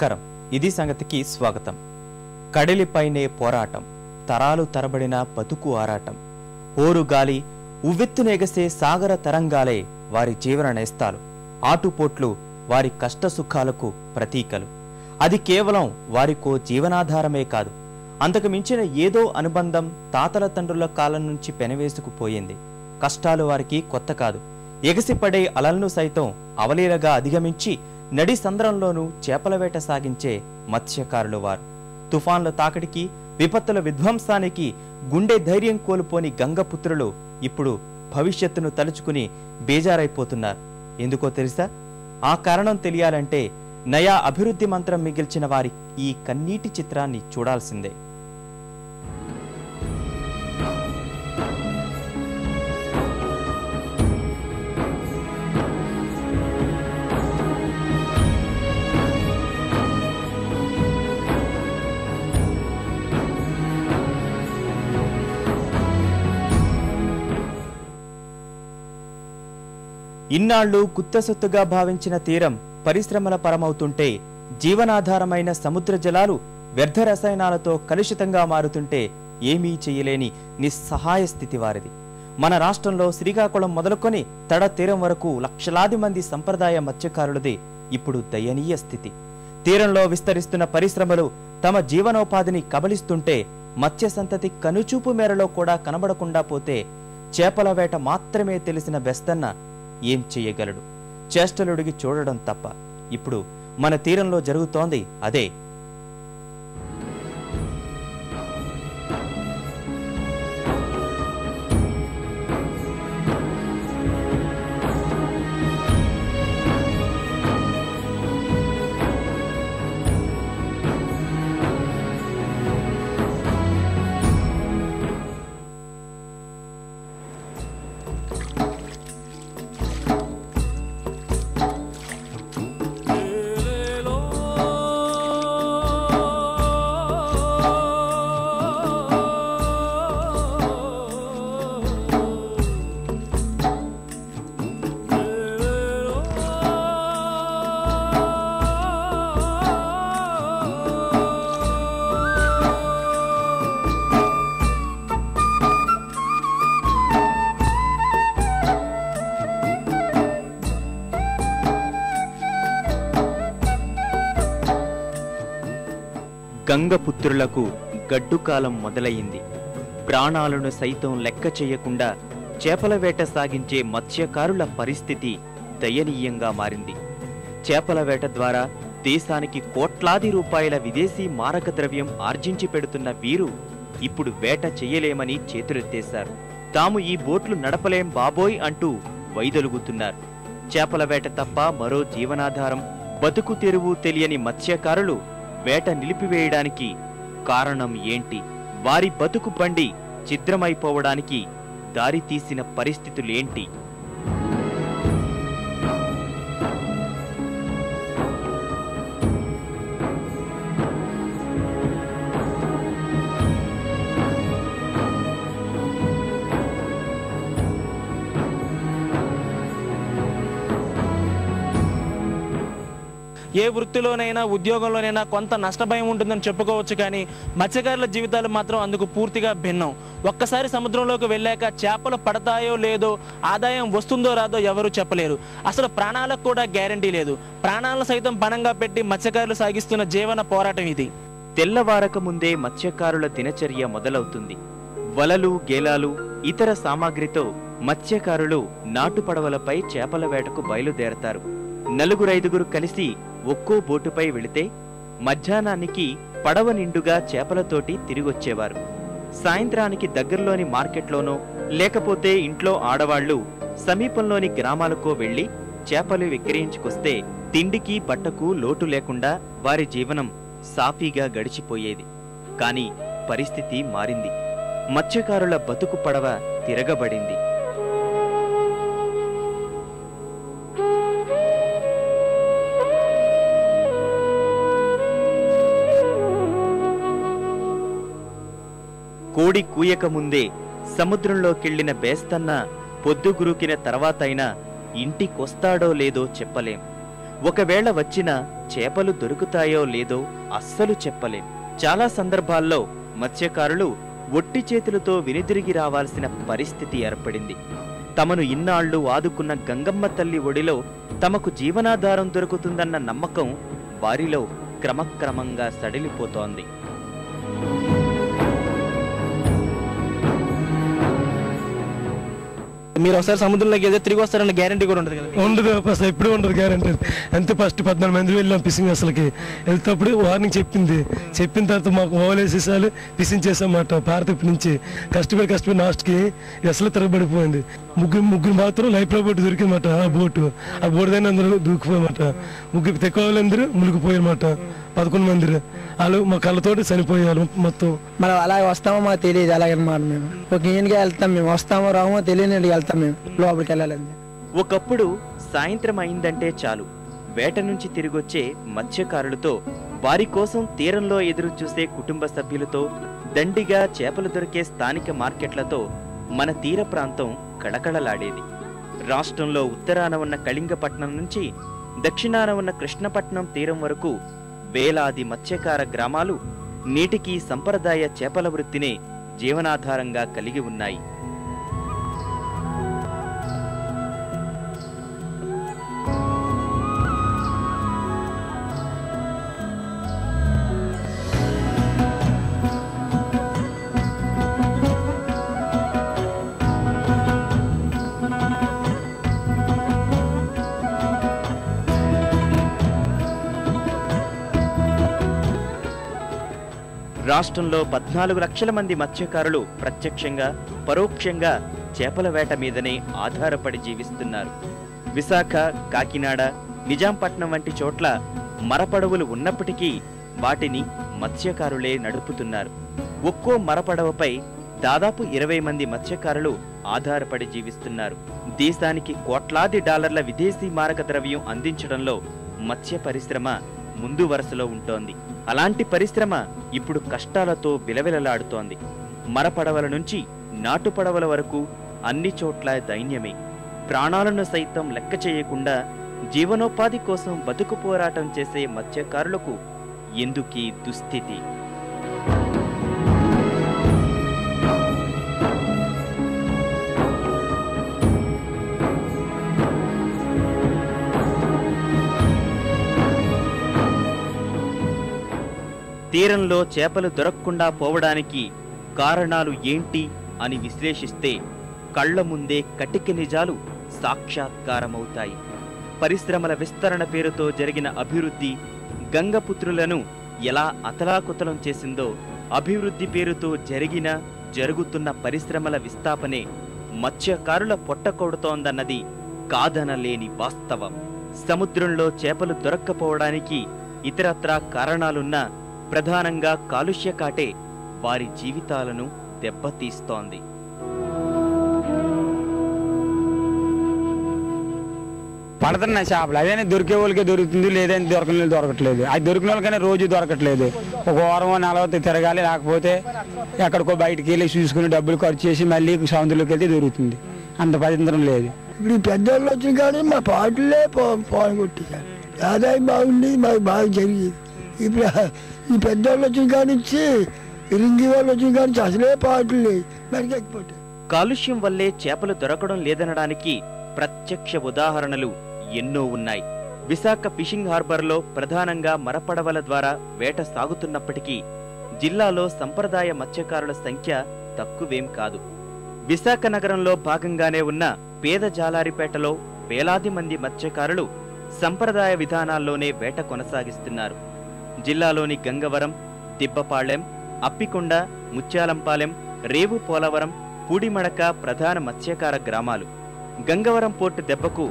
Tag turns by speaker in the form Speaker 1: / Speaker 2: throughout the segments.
Speaker 1: నమస్కారం. ఇది సంగతికి స్వాగతం. కడలిపైనే పోరాటం, తరాలు తరబడిన బతుకు ఆరాటం, హోరు గాలి ఉవ్వెత్తునెగసే సాగర తరంగాలే వారి జీవన నేస్తాలు. ఆటుపోట్లు వారి కష్టసుఖాలకు ప్రతీకలు. అది కేవలం వారికో జీవనాధారమే కాదు, అంతకు మించిన ఏదో అనుబంధం తాతల తండ్రుల కాలం నుంచి పెనవేసుకుపోయింది. కష్టాలు వారికి కొత్త కాదు. ఎగసిపడే అలలను సైతం అవలీలగా అధిగమించి నడి సంద్రంలోనూ చేపల వేట సాగించే మత్స్యకారులు వారు. తుఫాన్ల తాకిడికి, విపత్తుల విధ్వంసానికి గుండె ధైర్యం కోల్పోని గంగపుత్రులు ఇప్పుడు భవిష్యత్తును తలుచుకుని బేజారైపోతున్నారు. ఎందుకో తెలుసా? ఆ కారణం తెలియాలంటే నయా అభివృద్ధి మంత్రం మిగిల్చిన వారి ఈ కన్నీటి చిత్రాన్ని చూడాల్సిందే. ఇన్నాళ్లు కుత్తసొత్తుగా భావించిన తీరం పరిశ్రమల పరమవుతుంటే, జీవనాధారమైన సముద్ర జలాలు వ్యర్థ రసాయనాలతో కలుషితంగా మారుతుంటే ఏమీ చెయ్యలేని నిస్సహాయ స్థితి వారిది. మన రాష్ట్రంలో శ్రీకాకుళం మొదలుకొని తడ తీరం వరకు లక్షలాది మంది సంప్రదాయ మత్స్యకారులది ఇప్పుడు దయనీయ స్థితి. తీరంలో విస్తరిస్తున్న పరిశ్రమలు తమ జీవనోపాధిని కబలిస్తుంటే, మత్స్య సంతతి కనుచూపు మేరలో కూడా కనబడకుండా పోతే, చేపల వేట మాత్రమే తెలిసిన బెస్తన్న ఏం చెయ్యగలడు? చేష్టలుడిగి చూడడం తప్ప. ఇప్పుడు మన తీరంలో జరుగుతోంది అదే. గంగపుత్రులకు గడ్డుకాలం మొదలయ్యింది. ప్రాణాలను సైతం లెక్క చేయకుండా చేపల వేట సాగించే మత్స్యకారుల పరిస్థితి దయనీయంగా మారింది. చేపల వేట ద్వారా దేశానికి కోట్లాది రూపాయల విదేశీ మారక ద్రవ్యం ఆర్జించి పెడుతున్న వీరు ఇప్పుడు వేట చెయ్యలేమని చేతులెత్తేశారు. తాము ఈ బోట్లు నడపలేం బాబోయ్ అంటూ వైదొలుగుతున్నారు. చేపల వేట తప్ప మరో జీవనాధారం, బతుకు తెరువు తెలియని మత్స్యకారులు వేట నిలిపివేయడానికి కారణం ఏంటి? వారి బతుకు బండి ఛిద్రమైపోవడానికి దారి తీసిన పరిస్థితులేంటి?
Speaker 2: ఏ వృత్తిలోనైనా ఉద్యోగంలోనైనా కొంత నష్టభయం ఉంటుందని చెప్పుకోవచ్చు, కానీ మత్స్యకారుల జీవితాలు మాత్రం అందుకు పూర్తిగా భిన్నం. ఒక్కసారి సముద్రంలోకి వెళ్ళాక చేపలు పడతాయో లేదో, ఆదాయం వస్తుందో రాదో ఎవరూ చెప్పలేరు. అసలు ప్రాణాలకు కూడా గ్యారంటీ లేదు. ప్రాణాలను సైతం పణంగా పెట్టి మత్స్యకారులు సాగిస్తున్న జీవన పోరాటం ఇది.
Speaker 1: తెల్లవారక ముందే మత్స్యకారుల దినచర్య మొదలవుతుంది. వలలు, గేలాలు, ఇతర సామాగ్రితో మత్స్యకారులు నాటుపడవలపై చేపల వేటకు బయలుదేరతారు. నలుగురైదుగురు కలిసి ఒక్కో బోటుపై వెళితే మధ్యాహ్నానికి పడవ నిండుగా చేపలతోటి తిరిగొచ్చేవారు. సాయంత్రానికి దగ్గరలోని మార్కెట్లోనో లేకపోతే ఇంట్లో ఆడవాళ్లు సమీపంలోని గ్రామాలకో వెళ్లి చేపలు విక్రయించుకొస్తే తిండికి బట్టకు లోటు లేకుండా వారి జీవనం సాఫీగా గడిచిపోయేది. కాని పరిస్థితి మారింది. మత్స్యకారుల బతుకు పడవ తిరగబడింది. కోడి కూయక ముందే సముద్రంలోకెళ్లిన బేస్తన్న పొద్దుగురుకిన తర్వాతైనా ఇంటికొస్తాడో లేదో చెప్పలేం. ఒకవేళ వచ్చినా చేపలు దొరుకుతాయో లేదో అస్సలు చెప్పలేం. చాలా సందర్భాల్లో మత్స్యకారులు ఒట్టి చేతులతో వెనుదిరిగి రావాల్సిన పరిస్థితి ఏర్పడింది. తమను ఇన్నాళ్లు ఆదుకున్న గంగమ్మ తల్లి ఒడిలో తమకు జీవనాధారం దొరుకుతుందన్న నమ్మకం వారిలో క్రమక్రమంగా సడిలిపోతోంది.
Speaker 2: మీరు ఒకసారి సముద్రంలోకి ఏదో తిరిగి వస్తారన్న గ్యారంటీ కూడా ఉంటుంది కదా?
Speaker 3: ఉండదు, ఫస్ట్ ఎప్పుడు ఉండదు గ్యారంటీ. అంతే ఫస్ట్ 14 మంది వెళ్ళాం ఫిషింగ్. అసలుకి వెళ్తేప్పుడు వార్నింగ్ చెప్పిన తర్వాత మాకు ఓవలేసేసాలు ఫిషింగ్ చేసామాట. భారత్ నుంచి కష్టపడి లాస్ట్కి అసలు తిరగబడిపోయింది. ముగ్గురు మాత్రం లైఫ్ లో బోటు దొరికిందన్నమాట. ఆ బోటు దగ్గర అందరూ దూకిపోయామాట. ముగ్గురు తెక్క వాళ్ళందరూ మునిగిపోయారన్నమాట. 11 మంది వాళ్ళు మా కళ్ళతోటి చనిపోయారు మొత్తం.
Speaker 4: మనం అలాగే వస్తామో మాకు తెలియదు. అలాగనమాట మేము ఒక ఈయనకే వెళ్తాం. మేము వస్తామో రామో తెలియని వెళ్తాం. మేము లోపలికి వెళ్ళాలని.
Speaker 1: ఒకప్పుడు సాయంత్రం అయిందంటే చాలు వేట నుంచి తిరిగొచ్చే మత్స్యకారులతో, వారి కోసం తీరంలో ఎదురు చూసే కుటుంబ సభ్యులతో, దండిగా చేపలు దొరికే స్థానిక మార్కెట్లతో మన తీర ప్రాంతం కళకళలాడేది. రాష్ట్రంలో ఉత్తరాన ఉన్న కళింగపట్నం నుంచి దక్షిణాన ఉన్న కృష్ణపట్నం తీరం వరకు వేలాది మత్స్యకార గ్రామాలు నేటికీ సంప్రదాయ చేపల వృత్తినే జీవనాధారంగా కలిగి ఉన్నాయి. రాష్ట్రంలో 14 లక్షల మంది మత్స్యకారులు ప్రత్యక్షంగా పరోక్షంగా చేపల వేట మీదనే ఆధారపడి జీవిస్తున్నారు. విశాఖ, కాకినాడ, నిజాంపట్నం వంటి చోట్ల మరపడవులు ఉన్నప్పటికీ వాటిని మత్స్యకారులే నడుపుతున్నారు. ఒక్కో మరపడవపై దాదాపు 20 మంది మత్స్యకారులు ఆధారపడి జీవిస్తున్నారు. దేశానికి కోట్లాది డాలర్ల విదేశీ మారక ద్రవ్యం అందించడంలో మత్స్య పరిశ్రమ ముందు వరుసలో ఉంటోంది. అలాంటి పరిశ్రమ ఇప్పుడు కష్టాలతో విలవిలలాడుతోంది. మరపడవల నుంచి నాటుపడవల వరకు అన్ని చోట్ల దైన్యమే. ప్రాణాలను సైతం లెక్క చేయకుండా జీవనోపాధి కోసం బతుకు పోరాటం చేసే మత్స్యకారులకు ఎందుకీ దుస్థితి? తీరంలో చేపలు దొరకకుండా పోవడానికి కారణాలు ఏంటి అని విశ్లేషిస్తే కళ్ల ముందే కటిక నిజాలు సాక్షాత్కారమవుతాయి. పరిశ్రమల విస్తరణ పేరుతో జరిగిన అభివృద్ధి గంగపుత్రులను ఎలా అతలాకుతలం చేసిందో, అభివృద్ధి పేరుతో జరుగుతున్న పరిశ్రమల విస్థాపనే మత్స్యకారుల పొట్టకొడుతోందన్నది కాదనలేని వాస్తవం. సముద్రంలో చేపలు దొరక్కపోవడానికి ఇతరత్రా కారణాలున్నా ప్రధానంగా కాలుష్య కాటే వారి జీవితాలను దెబ్బతీస్తోంది.
Speaker 5: పడుతున్న చేపలు అదే దొరికే వాళ్ళకి దొరుకుతుంది, లేదని దొరకని దొరకట్లేదు. అది దొరికిన వాళ్ళకైనా రోజు దొరకట్లేదు. ఒక వారం 40 తిరగాలి, లేకపోతే ఎక్కడికో బయటికి వెళ్ళి చూసుకుని డబ్బులు ఖర్చు చేసి మళ్ళీ సముద్రంలోకి వెళ్తే దొరుకుతుంది. అంత పవిత్రం లేదు.
Speaker 4: ఇప్పుడు ఈ పెద్దవాళ్ళు వచ్చిన కానీ మా పాటలే పోని కొట్టించారు. ఆదాయం బాగుంది, మాకు బాగా జరిగేది. ఇప్పుడు ఈ పెద్దవాళ్ళు వచ్చిన కానిచ్చి రింగి వాళ్ళు వచ్చిన కానిచ్చి అసలే పాటలు మెరకెక్కిపోతాయి.
Speaker 1: కాలుష్యం వల్లే చేపలు దొరకడం లేదనడానికి ప్రత్యక్ష ఉదాహరణలు ఎన్నో ఉన్నాయి. విశాఖ ఫిషింగ్ హార్బర్లో ప్రధానంగా మరపడవల ద్వారా వేట సాగుతున్నప్పటికీ జిల్లాలో సంప్రదాయ మత్స్యకారుల సంఖ్య తక్కువేం కాదు. విశాఖ నగరంలో భాగంగానే ఉన్న పేద జాలారిపేటలో వేలాది మంది మత్స్యకారులు సంప్రదాయ విధానాల్లోనే వేట కొనసాగిస్తున్నారు. జిల్లాలోని గంగవరం, దిబ్బపాళెం, అప్పికొండ, ముత్యాలంపాలెం, రేవు పోలవరం, పూడిమడక ప్రధాన మత్స్యకార గ్రామాలు. గంగవరం పోర్టు దెబ్బకు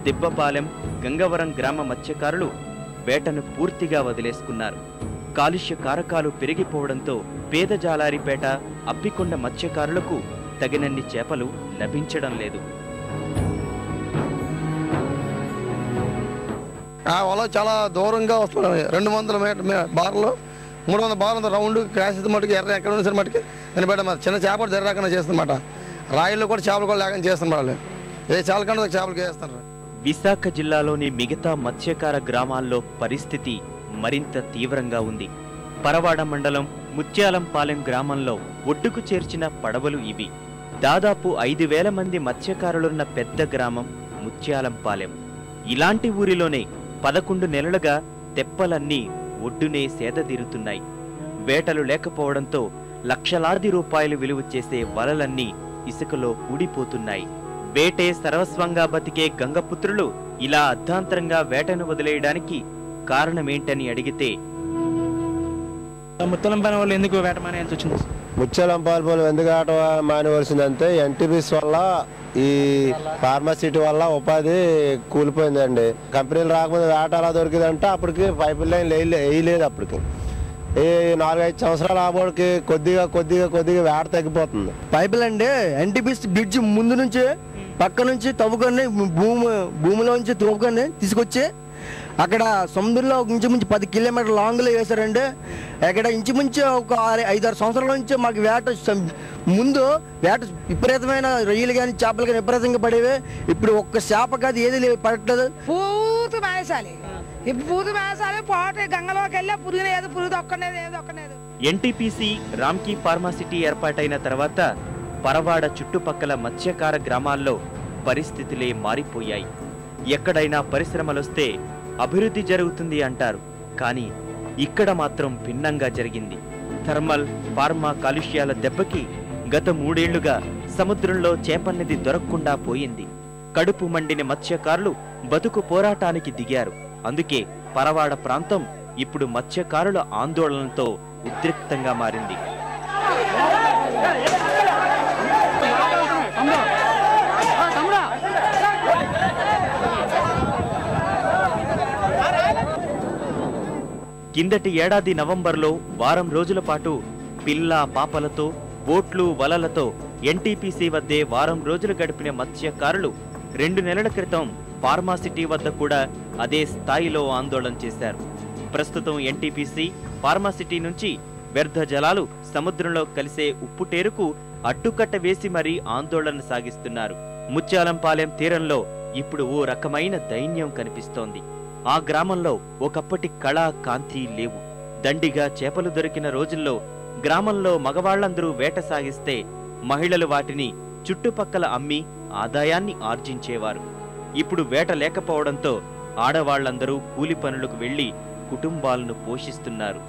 Speaker 1: దిబ్బపాలెం, గంగవరం గ్రామ మత్స్యకారులు వేటను పూర్తిగా వదిలేసుకున్నారు. కాలుష్య కారకాలు పెరిగిపోవడంతో పేద జాలారిపేట, అప్పికొండ మత్స్యకారులకు తగినన్ని చేపలు లభించడం లేదు.
Speaker 6: వల చాలా దూరంగా వస్తున్నాయి. 200 మీటర్ బార్లు, 300 బార్లు రౌండ్ క్రాష్ మటుకు ఎర్ర ఎక్కడ ఉన్న సరే మటుకు దాన్ని బట్టి చిన్న చేపలు జరగకుండా చేస్తుందన్నమాట. రాయిల్లో కూడా చేపలు కూడా లేకుండా చేస్తున్నారు. వాళ్ళు ఏ చేపల కన్నా చేపలకి వేస్తున్నారు.
Speaker 1: విశాఖ జిల్లాలోని మిగతా మత్స్యకార గ్రామాల్లో పరిస్థితి మరింత తీవ్రంగా ఉంది. పరవాడ మండలం ముత్యాలంపాలెం గ్రామంలో ఒడ్డుకు చేర్చిన పడవలు ఇవి. దాదాపు 5,000 మంది మత్స్యకారులున్న పెద్ద గ్రామం ముత్యాలంపాలెం. ఇలాంటి ఊరిలోనే 11 నెలలుగా తెప్పలన్నీ ఒడ్డునే సేదతీరుతున్నాయి. వేటలు లేకపోవడంతో లక్షలాది రూపాయలు విలువ చేసే వలలన్నీ ఇసుకలో ఊడిపోతున్నాయి. వేటే సర్వస్వంగా బతికే గంగపుత్రులు ఇలా అర్ధాంతరంగా వేటను వదిలేయడానికి కారణమేంటని అడిగితే
Speaker 2: ముత్యాలంపాలెం వాళ్ళు ఎందుకు వేట మానేయాల్సి వచ్చింది?
Speaker 7: ముత్యాలంపాలెం ఎందుకు వేట మానేవలసిందంటే ఎన్టీపీసీ వల్ల ఈ ఫార్మాసిటీ వల్ల ఉపాధి కూలిపోయిందండి. కంపెనీలు రాకముందు వేట ఎలా దొరికిందంటే అప్పటికి పైప్ లైన్ వేయలేదు. అప్పటికి ఈ 4-5 సంవత్సరాల ఆబోడికి కొద్దిగా వేట తగ్గిపోతుంది.
Speaker 4: పైపులు అంటే ఎన్టీపీసీ బ్రిడ్జ్ ముందు నుంచి పక్క నుంచి తవ్వుకొని భూమిలోంచి తవ్వుకొని తీసుకొచ్చి అక్కడ సముద్రంలో ఇంచుమించు 10 కిలోమీటర్ల లాంగ్లో వేశారండి. అక్కడ ఇంచుమించు ఒక 5-6 సంవత్సరాల నుంచి మాకు ముందు వేట విపరీతమైన రొయ్యలు కానీ చేపలు కానీ విపరీతంగా పడేవి. ఇప్పుడు ఒక్క చేప కాదు ఏది పడట్లేదు.
Speaker 8: పూర్తి మేసాలి పోటీ గంగలోకి వెళ్ళే పురుగు దొక్కనేది.
Speaker 1: ఎన్టీపీసీ రామ్కీ ఫార్మాసిటీ ఏర్పాటైన తర్వాత పరవాడ చుట్టుపక్కల మత్స్యకార గ్రామాల్లో పరిస్థితులే మారిపోయాయి. ఎక్కడైనా పరిశ్రమలొస్తే అభివృద్ధి జరుగుతుంది అంటారు, కానీ ఇక్కడ మాత్రం భిన్నంగా జరిగింది. థర్మల్, ఫార్మా కాలుష్యాల దెబ్బకి గత 3 ఏళ్లుగా సముద్రంలో చేపన్నది దొరకకుండా పోయింది. కడుపు మండిన మత్స్యకారులు బతుకు పోరాటానికి దిగారు. అందుకే పరవాడ ప్రాంతం ఇప్పుడు మత్స్యకారుల ఆందోళనతో ఉద్రిక్తంగా మారింది. కిందటి ఏడాది నవంబర్లో వారం రోజుల పాటు పిల్ల పాపలతో బోట్లు వలలతో ఎన్టీపీసీ వద్దే వారం రోజులు గడిపిన మత్స్యకారులు 2 నెలల క్రితం ఫార్మాసిటీ వద్ద కూడా అదే స్థాయిలో ఆందోళన చేశారు. ప్రస్తుతం ఎన్టీపీసీ ఫార్మాసిటీ నుంచి వ్యర్థ జలాలు సముద్రంలో కలిసే ఉప్పుటేరుకు అడ్డుకట్ట వేసి మరీ ఆందోళన సాగిస్తున్నారు. ముత్యాలంపాలెం తీరంలో ఇప్పుడు ఓ రకమైన దైన్యం కనిపిస్తోంది. ఆ గ్రామంలో ఒకప్పటి కళా కాంతి లేవు. దండిగా చేపలు దొరికిన రోజుల్లో గ్రామంలో మగవాళ్లందరూ వేట సాగిస్తే మహిళలు వాటిని చుట్టుపక్కల అమ్మి ఆదాయాన్ని ఆర్జించేవారు. ఇప్పుడు వేట లేకపోవడంతో ఆడవాళ్లందరూ కూలి పనులకు వెళ్లి కుటుంబాలను పోషిస్తున్నారు.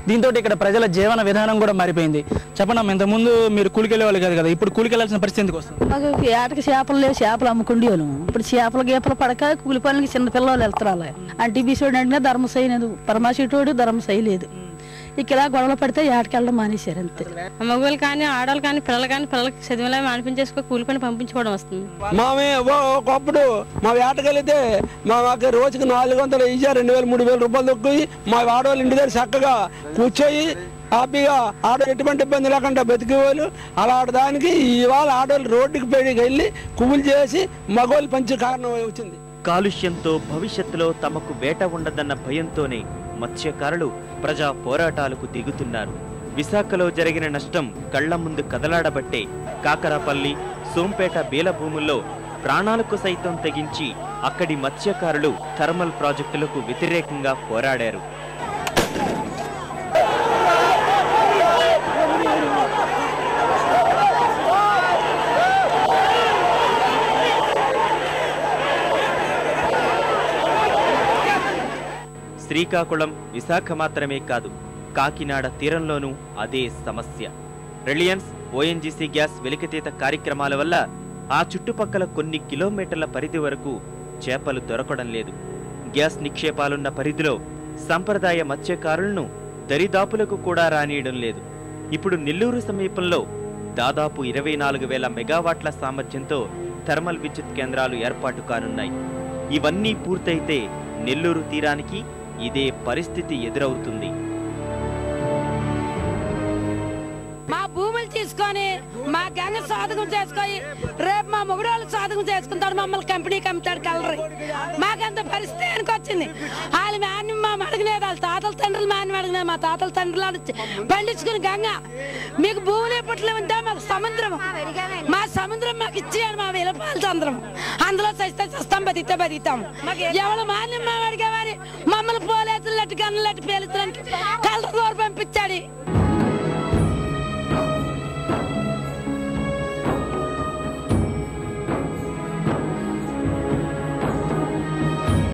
Speaker 2: దీంతో ఇక్కడ ప్రజల జీవన విధానం కూడా మారిపోయింది. చెప్పండి, ఇంతకుముందు మీరు కూలికెళ్ళే వాళ్ళు కాదు కదా, ఇప్పుడు కూలికెళ్లాల్సిన పరిస్థితి ఎందుకు వస్తుంది?
Speaker 8: మాకు ఏటకి చేపలు లేవు, చేపలు అమ్ముకుండేవాళ్ళు. ఇప్పుడు చేపలు గీపలు పడక కూలి పనులకి చిన్న పిల్లలు వెళ్తారు. ఎన్టీపీసీ అంటే ధర్మ చేయలేదు, పరమాసిటోడు ధర్మ చేయలేదు. ఇక్కడ గొడవలు పడితే ఏటకెళ్ళడం మానేశారు అంతే.
Speaker 9: మగవాళ్ళు కానీ ఆడవాళ్ళు కానీ పిల్లలు కానీ పిల్లలకి చదివేలా అనిపించేసుకో కూలి పని పంపించుకోవడం వస్తుంది.
Speaker 5: ఒకప్పుడు మా వేటకెళ్తే మాకు రోజుకి 400 2,000-3,000 రూపాయలు దొక్కి మా ఆడవాళ్ళు ఇంటి దగ్గర చక్కగా కూర్చొని హ్యాపీగా ఎటువంటి ఇబ్బంది లేకుండా బతికేవాళ్ళు. అలాంటి దానికి ఇవాళ ఆడవాళ్ళు రోడ్డుకి వెళ్ళి కూలి చేసి మగవాళ్ళు పంచే కారణం వచ్చింది.
Speaker 1: కాలుష్యంతో భవిష్యత్తులో తమకు వేట ఉండదన్న భయంతోనే మత్స్యకారులు ప్రజా పోరాటాలకు దిగుతున్నారు. విశాఖలో జరిగిన నష్టం కళ్ల ముందు కదలాడబట్టే కాకరాపల్లి, సోంపేట బేల భూముల్లో ప్రాణాలకు సైతం తెగించి అక్కడి మత్స్యకారులు థర్మల్ ప్రాజెక్టులకు వ్యతిరేకంగా పోరాడారు. శ్రీకాకుళం, విశాఖ మాత్రమే కాదు, కాకినాడ తీరంలోనూ అదే సమస్య. రిలయన్స్, ఓఎన్జీసీ గ్యాస్ వెలికితీత కార్యక్రమాల వల్ల ఆ చుట్టుపక్కల కొన్ని కిలోమీటర్ల పరిధి వరకు చేపలు దొరకడం లేదు. గ్యాస్ నిక్షేపాలున్న పరిధిలో సంప్రదాయ మత్స్యకారులను దరిదాపులకు కూడా రానియడం లేదు. ఇప్పుడు నెల్లూరు సమీపంలో దాదాపు 24,000 మెగావాట్ల సామర్థ్యంతో థర్మల్ విద్యుత్ కేంద్రాలు ఏర్పాటు కానున్నాయి. ఇవన్నీ పూర్తయితే నెల్లూరు తీరానికి ఇదే పరిస్థితి ఎదురవుతుంది.
Speaker 8: మా భూములు తీసుకొని మా గంగ సాధకం చేసుకొని రేపు మా మొగుడు సాధకం చేసుకుంటాడు, మమ్మల్ని కంపెనీ కమ్ముతాడు కలరి. మాకంత పరిస్థితి వచ్చింది. వాళ్ళ మేన్ని మా అడిగినది, వాళ్ళ తాతల తండ్రులు మేన్ని అడిగినది. మా తాతల తండ్రులు పండించుకుని గంగ మీకు భూములు ఎప్పట్లో ఉంటే మాకు సముద్రం, మా మాకు ఇచ్చేయండి మా విలపాలు అందరం అందులో చస్తే చస్తాం బతికితే బతుకుతాం ఎవరు మాన్యం మేము అడిగామని మమ్మల్ని పోలీసులు గన్నులట్టు పేలుస్తానికి కలర్ పంపించాడు